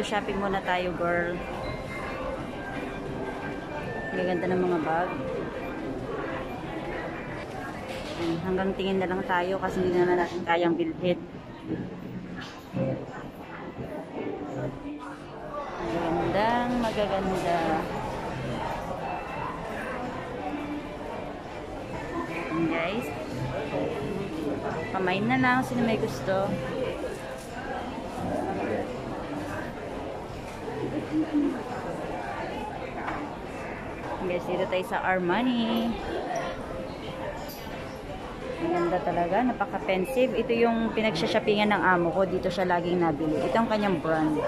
Window shopping muna tayo, girl. Gaganda ng mga bag. Hanggang tingin na lang tayo kasi hindi na natin kayang bilhin. Magaganda. Ayan guys. Pamain na lang sino may gusto. Guys, dito tayo sa Armani. Maganda talaga, napaka-pensive. Ito yung pinagsha-shoppingan ng amo ko. Dito siya laging nabili. Ito ang kanyang brand.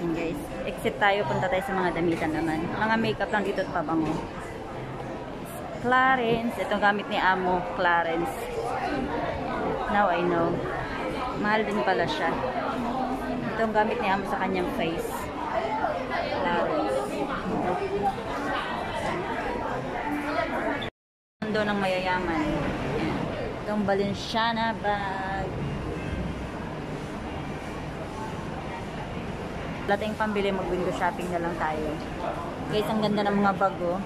Ayan guys, exit tayo, punta tayo sa mga damitan naman. Mga makeup lang dito at pabango. Clarins, itong gamit ni amo, Clarins. Now I know. Mahal din pala siya. Itong gamit ni amo sa kanyang face. Clarins. Mundo ng mayayaman. Itong Balenciaga bag. Wala tayong pambili, mag-window shopping na lang tayo. Guys, ang ganda ng mga bag, oh.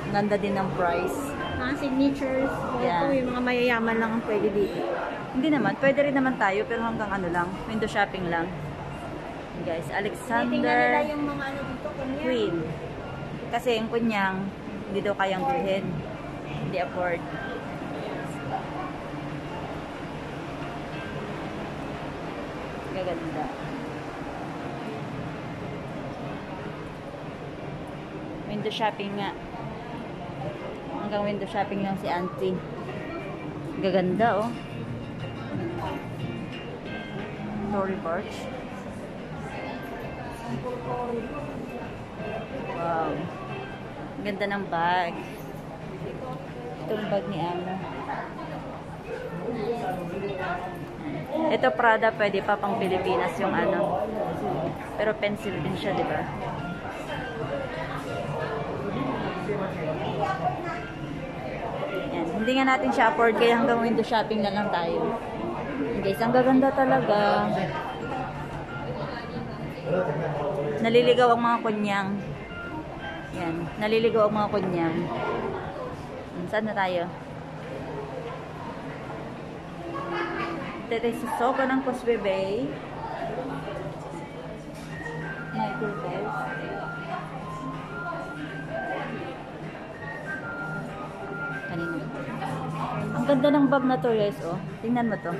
Ang ganda din ng price. Mga signatures. Yeah. Ito yung mga mayayaman lang ang pwede dito. Hindi naman. Pwede rin naman tayo, pero hanggang ano lang. Window shopping lang. Guys, Alexander nila yung mga ano dito, Queen. Kasi yung kunyang, hindi daw kayang bilhin. Hindi afford. Gaganda. Window shopping nga. Hanggang window shopping lang si auntie. Gaganda, oh. Tory Burch. Wow. Ganda ng bag. Itong bag ni Amo. Ito Prada, pwede pa pang Pilipinas yung ano. Pero pencil din siya, di ba? Yan. Hindi nga natin siya afford kaya hanggang window shopping na lang tayo. Guys, ang gaganda talaga. Naliligaw ang mga kunyang. Yan. Naliligaw ang mga kunyang. Saan na tayo? Dito sa Soka ng Cosby Bay. Michael Kors. Kanina. Ang ganda ng bag na to, guys, oh. Tingnan mo to.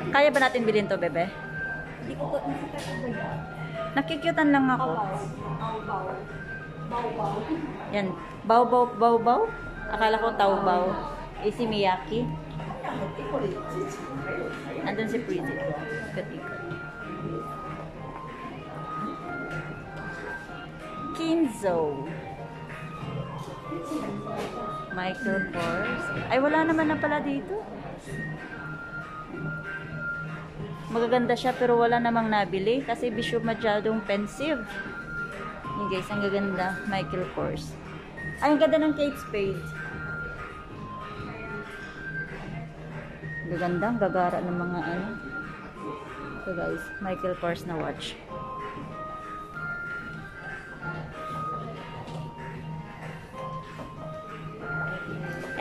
Kaya ba natin bilhin to, bebe? Hindi ko Nakikyutan lang ako. Yan. Baw-baw. Akala ko tawbaw. Eh, si Miyaki. Nandun si Prezi. Ikot-ikot. Kinzo. Michael Kors. Ay, wala naman na pala dito. Magaganda siya pero wala namang nabili kasi bisyo masyadong pensive. Yun guys, ang gaganda. Michael Kors. Ay, ang ganda ng Kate Spade. Gaganda, ang gagara ng mga ano. So guys, Michael Kors na watch.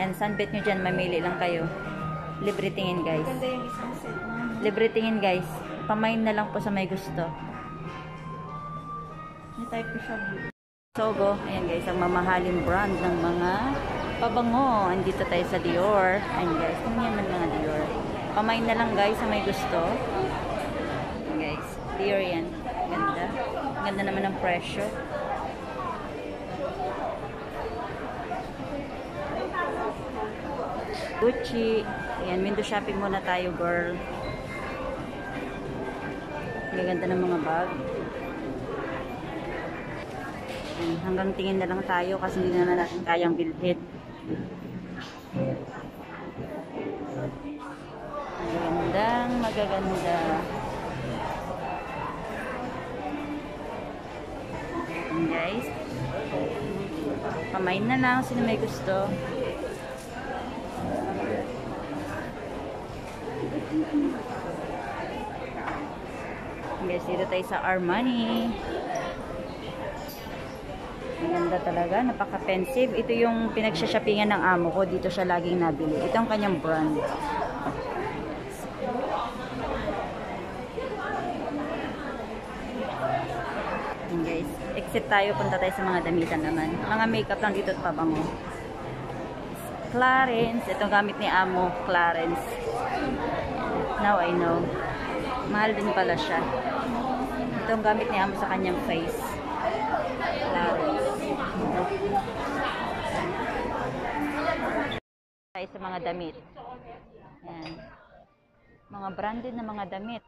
And sunbet nyo dyan, mamili lang kayo. Libre tingin guys. Ganda yung isang set na. Libre tingin guys. Pamain na lang po sa may gusto. May type ko siya. Sogo. Ayan guys, ang mamahalin brand ng mga pabango. Andito tayo sa Dior. Ayan guys, tingnan ng mga Dior. Pamain na lang guys sa may gusto. Ayan guys, Dior yan. Ganda. Ganda naman ng presyo. Gucci. Ayan, window shopping muna tayo, girl. Gaganda ng mga bag. Ayan, hanggang tingin na lang tayo kasi hindi na natin kayang bilhin. Magaganda. Ayan guys. Pamain na lang sino may gusto. Guys, dito tayo sa Armani. Maganda talaga, napaka-pensive. Ito yung pinagsha-shoppingan ng amo ko. Dito siya laging nabili. Ito ang kanyang brand. And guys, exit tayo, punta tayo sa mga damitan naman. Mga makeup lang dito at pabango. Clarins, ito gamit ni amo, Clarins. Now I know. Mahal din pala siya. Ito ang gamit ni amo sa kanyang face. Clarins. Tayo sa mga damit. Ayan. Mga branded na mga damit.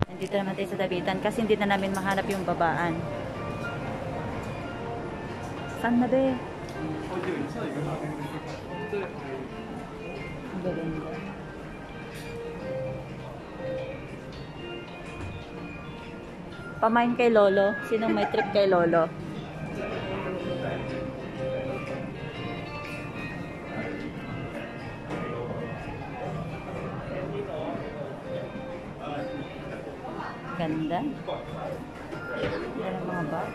Nandito naman tayo sa damitan kasi hindi na namin mahanap yung babaan. Saan na be? Ang gaganda. Pamain kay Lolo. Sinong may trip kay Lolo? Ganda. Yan ang mga bag.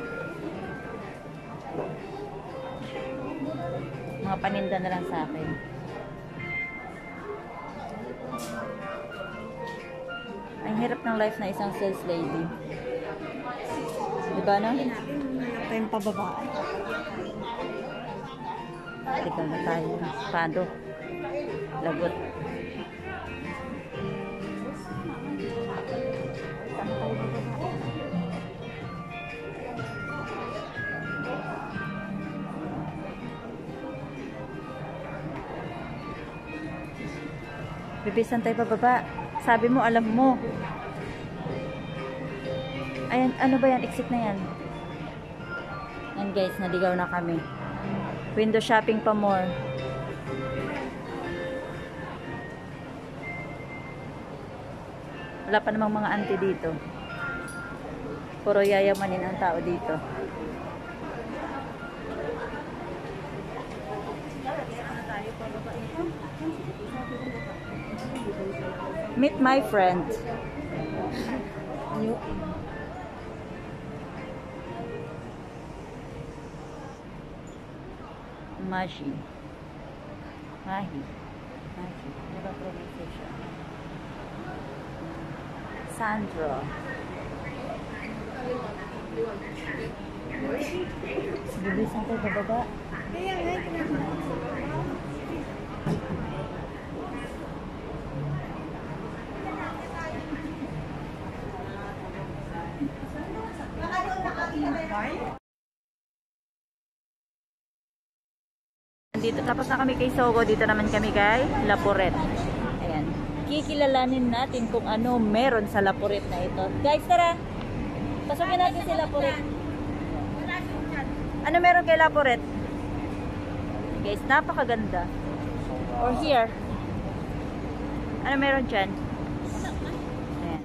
Mga paninda na lang sa akin. Ang hirap ng life na isang sales lady. Diba no? Hanap tayong pababaan. Tikal na tayo. Pado. Lagot. Bibisan tayo pababa. Sabi mo, alam mo. Ayan, ano ba yan? Exit na yan. Yan guys, naligaw na kami. Window shopping pa more. Wala pa namang mga auntie dito. Puro yayamanin ang tao dito. Meet my friend. Mahi. Mahi. Mahi. Diba pronunciation? Sandro. Bibisan tayo bababa. Kaya nga, Dito tapos na kami kay Sogo, dito naman kami kay Laporet. Ayan. Kikilalanin natin kung ano meron sa Laporet na ito. Guys, tara. Pasukin natin si Laporet. Ano meron kay Laporet? Guys, napakaganda. Or here. Ano meron dyan? Ayan.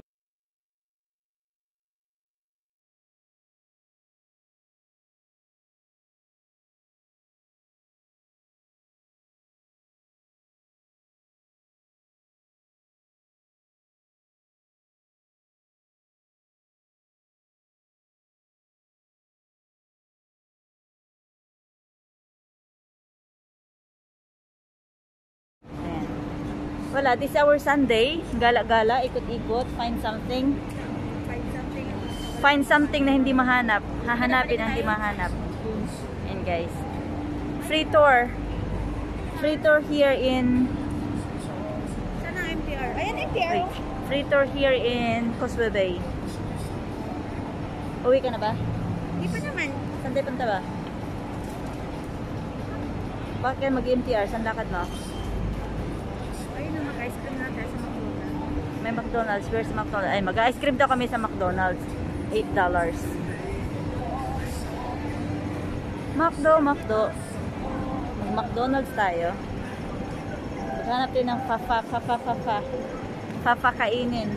Wala, this our Sunday. Gala-gala, ikot-ikot, find something. Find something na hindi mahanap. Hahanapin ang hindi mahanap. And guys, free tour. Free tour here in... Saan ang MTR? Ayan, MTR. Wait. Free tour here in Causeway Bay. Uwi ka na ba? Hindi pa naman. Saan tayo punta ba? Bakit mag-MTR? Saan lakad mo? Ayun na, mag-ice cream natin sa McDonald's. May McDonald's. Where's McDonald's? Ay, mag-ice cream daw kami sa McDonald's. $8. Macdo. Mag-McDonald's tayo. Maghanap din ng fa kainin.